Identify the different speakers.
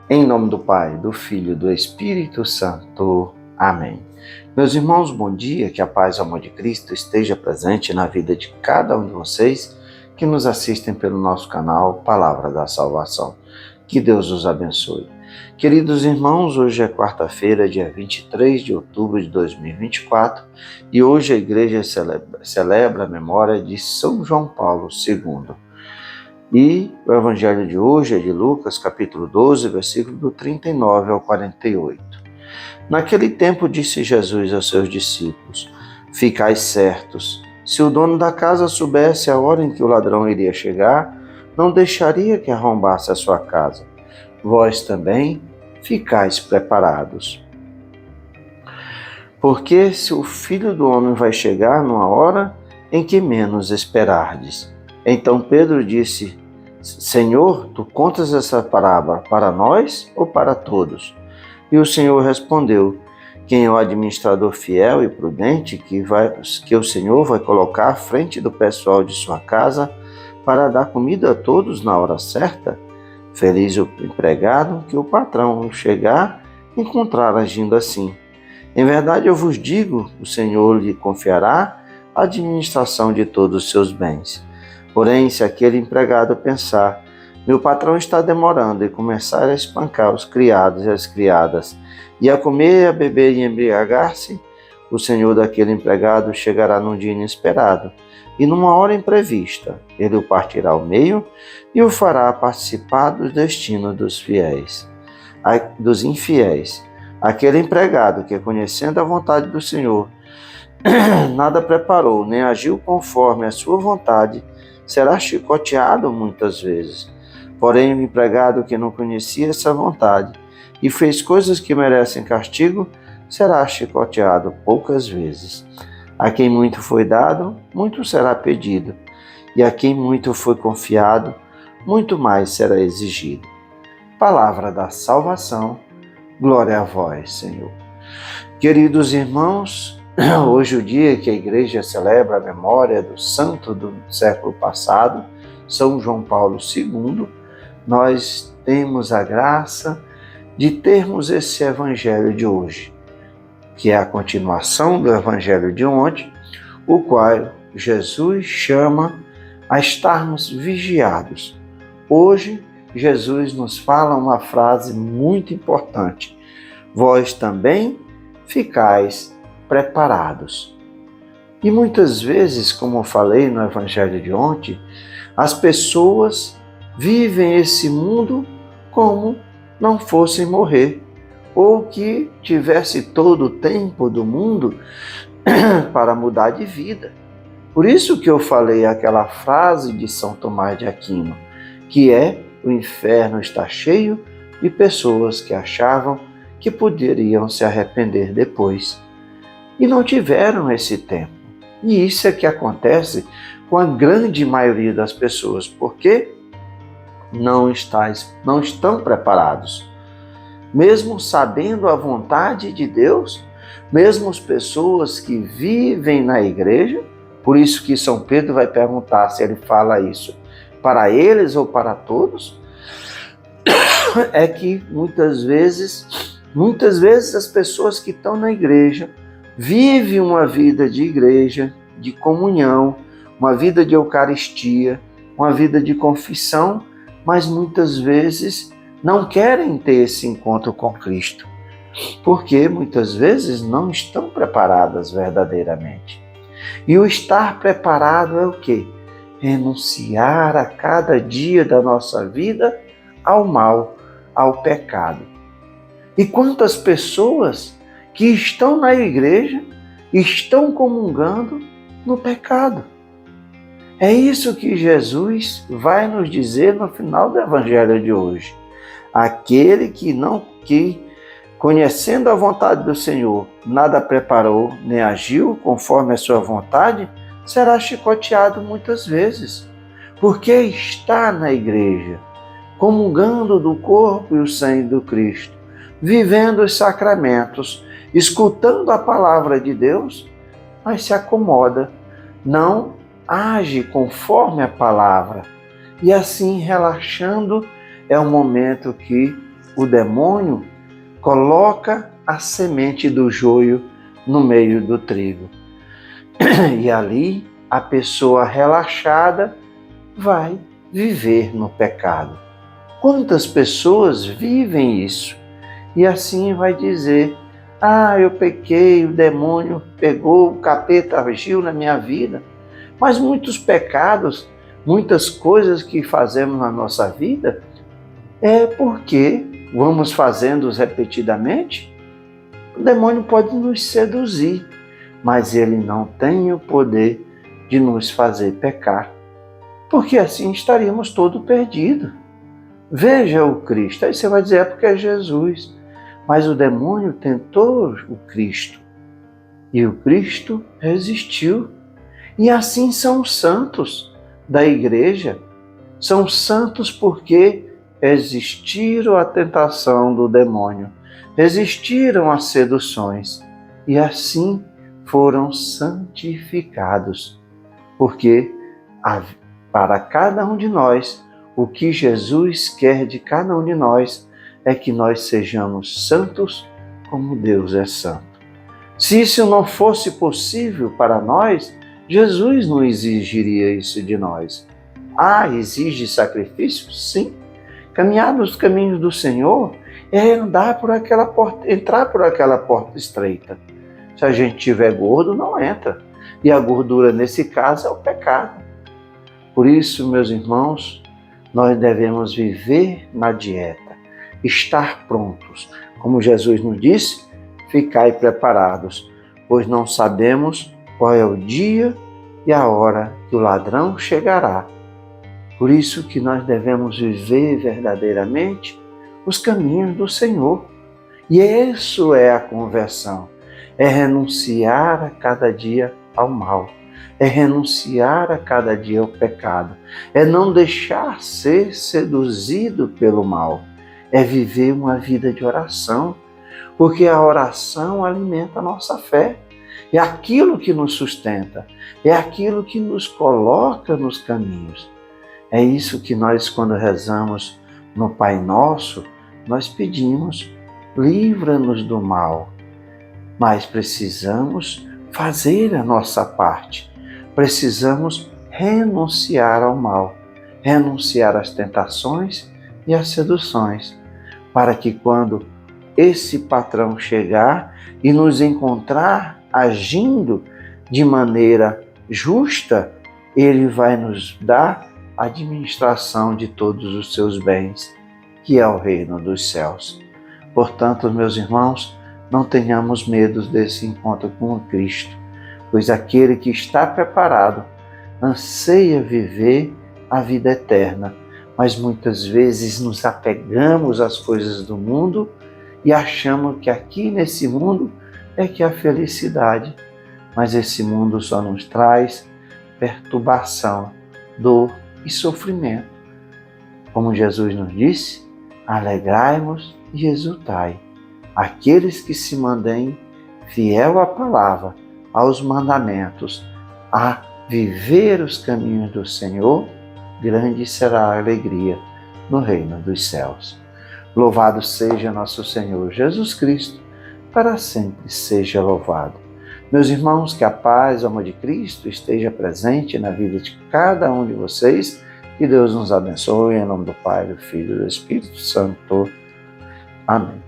Speaker 1: Em nome do Pai, do Filho e do Espírito Santo. Amém. Meus irmãos, bom dia, que a paz e o amor de Cristo esteja presente na vida de cada um de vocês que nos assistem pelo nosso canal Palavra da Salvação. Que Deus os abençoe. Queridos irmãos, hoje é quarta-feira, dia 23 de outubro de 2024, e hoje a igreja celebra a memória de São João Paulo II. E o evangelho de hoje é de Lucas, capítulo 12, versículo do 39 ao 48. Naquele tempo disse Jesus aos seus discípulos: Ficai certos, se o dono da casa soubesse a hora em que o ladrão iria chegar, não deixaria que arrombasse a sua casa. Vós também ficais preparados. Porque se o Filho do Homem vai chegar numa hora em que menos esperardes. Então Pedro disse: Senhor, tu contas essa parábola para nós ou para todos? E o Senhor respondeu: Quem é o administrador fiel e prudente que o Senhor vai colocar à frente do pessoal de sua casa para dar comida a todos na hora certa? Feliz o empregado que o patrão, ao chegar, encontrar agindo assim. Em verdade eu vos digo, o Senhor lhe confiará a administração de todos os seus bens. Porém, se aquele empregado pensar: meu patrão está demorando, e começar a espancar os criados e as criadas, e a comer, a beber e embriagar-se, o senhor daquele empregado chegará num dia inesperado, e numa hora imprevista. Ele o partirá ao meio e o fará participar do destino dos infiéis. Aquele empregado que, conhecendo a vontade do Senhor, nada preparou, nem agiu conforme a sua vontade, será chicoteado muitas vezes. Porém, o empregado que não conhecia essa vontade e fez coisas que merecem castigo, será chicoteado poucas vezes. A quem muito foi dado, muito será pedido, e a quem muito foi confiado, muito mais será exigido. Palavra da salvação, glória a vós, Senhor. Queridos irmãos, hoje é o dia que a igreja celebra a memória do santo do século passado, São João Paulo II, nós temos a graça de termos esse evangelho de hoje, que é a continuação do evangelho de ontem, o qual Jesus chama a estarmos vigiados. Hoje, Jesus nos fala uma frase muito importante: vós também ficais preparados. E muitas vezes, como eu falei no evangelho de ontem, as pessoas vivem esse mundo como não fossem morrer, ou que tivesse todo o tempo do mundo para mudar de vida. Por isso que eu falei aquela frase de São Tomás de Aquino, que é: o inferno está cheio de pessoas que achavam que poderiam se arrepender depois e não tiveram esse tempo. E isso é que acontece com a grande maioria das pessoas, porque não estão preparados. Mesmo sabendo a vontade de Deus, mesmo as pessoas que vivem na igreja, por isso que São Pedro vai perguntar se ele fala isso para eles ou para todos, é que muitas vezes as pessoas que estão na igreja vivem uma vida de igreja, de comunhão, uma vida de eucaristia, uma vida de confissão, mas muitas vezes não querem ter esse encontro com Cristo, porque muitas vezes não estão preparadas verdadeiramente. E o estar preparado é o quê? Renunciar a cada dia da nossa vida ao mal, ao pecado. E quantas pessoas que estão na igreja estão comungando no pecado? É isso que Jesus vai nos dizer no final do evangelho de hoje. Aquele que, conhecendo a vontade do Senhor, nada preparou, nem agiu conforme a sua vontade, será chicoteado muitas vezes, porque está na igreja, comungando do corpo e o sangue do Cristo, vivendo os sacramentos, escutando a palavra de Deus, mas se acomoda, não age conforme a palavra. E assim, relaxando, é o momento que o demônio coloca a semente do joio no meio do trigo. E ali a pessoa relaxada vai viver no pecado. Quantas pessoas vivem isso? E assim vai dizer: eu pequei, o demônio pegou, o capeta agiu na minha vida. Mas muitos pecados, muitas coisas que fazemos na nossa vida, é porque vamos fazendo-os repetidamente. O demônio pode nos seduzir, mas ele não tem o poder de nos fazer pecar, porque assim estaríamos todos perdidos. Veja o Cristo. Aí você vai dizer, porque é Jesus. Mas o demônio tentou o Cristo, e o Cristo resistiu. E assim são os santos da igreja. São santos porque resistiram à tentação do demônio, resistiram às seduções e assim foram santificados. Porque para cada um de nós, o que Jesus quer de cada um de nós é que nós sejamos santos como Deus é santo. Se isso não fosse possível para nós, Jesus não exigiria isso de nós. Exige sacrifício? Sim. Caminhar nos caminhos do Senhor é andar por aquela porta, entrar por aquela porta estreita. Se a gente tiver gordo, não entra. E a gordura, nesse caso, é o pecado. Por isso, meus irmãos, nós devemos viver na dieta, estar prontos. Como Jesus nos disse, ficai preparados, pois não sabemos qual é o dia e a hora que o ladrão chegará. Por isso que nós devemos viver verdadeiramente os caminhos do Senhor. E isso é a conversão, é renunciar a cada dia ao mal, é renunciar a cada dia ao pecado, é não deixar ser seduzido pelo mal, é viver uma vida de oração, porque a oração alimenta a nossa fé, é aquilo que nos sustenta, é aquilo que nos coloca nos caminhos. É isso que nós, quando rezamos no Pai Nosso, nós pedimos, livra-nos do mal. Mas precisamos fazer a nossa parte. Precisamos renunciar ao mal, renunciar às tentações e às seduções, para que quando esse patrão chegar e nos encontrar agindo de maneira justa, ele vai nos dar a administração de todos os seus bens, que é o reino dos céus. Portanto, meus irmãos, não tenhamos medo desse encontro com o Cristo, pois aquele que está preparado anseia viver a vida eterna, mas muitas vezes nos apegamos às coisas do mundo e achamos que aqui nesse mundo é que há felicidade, mas esse mundo só nos traz perturbação, dor e sofrimento. Como Jesus nos disse, alegrai-vos e exultai. Aqueles que se mantêm fiel à palavra, aos mandamentos, a viver os caminhos do Senhor, grande será a alegria no reino dos céus. Louvado seja nosso Senhor Jesus Cristo, para sempre seja louvado. Meus irmãos, que a paz e o amor de Cristo esteja presente na vida de cada um de vocês. Que Deus nos abençoe, em nome do Pai, do Filho e do Espírito Santo. Amém.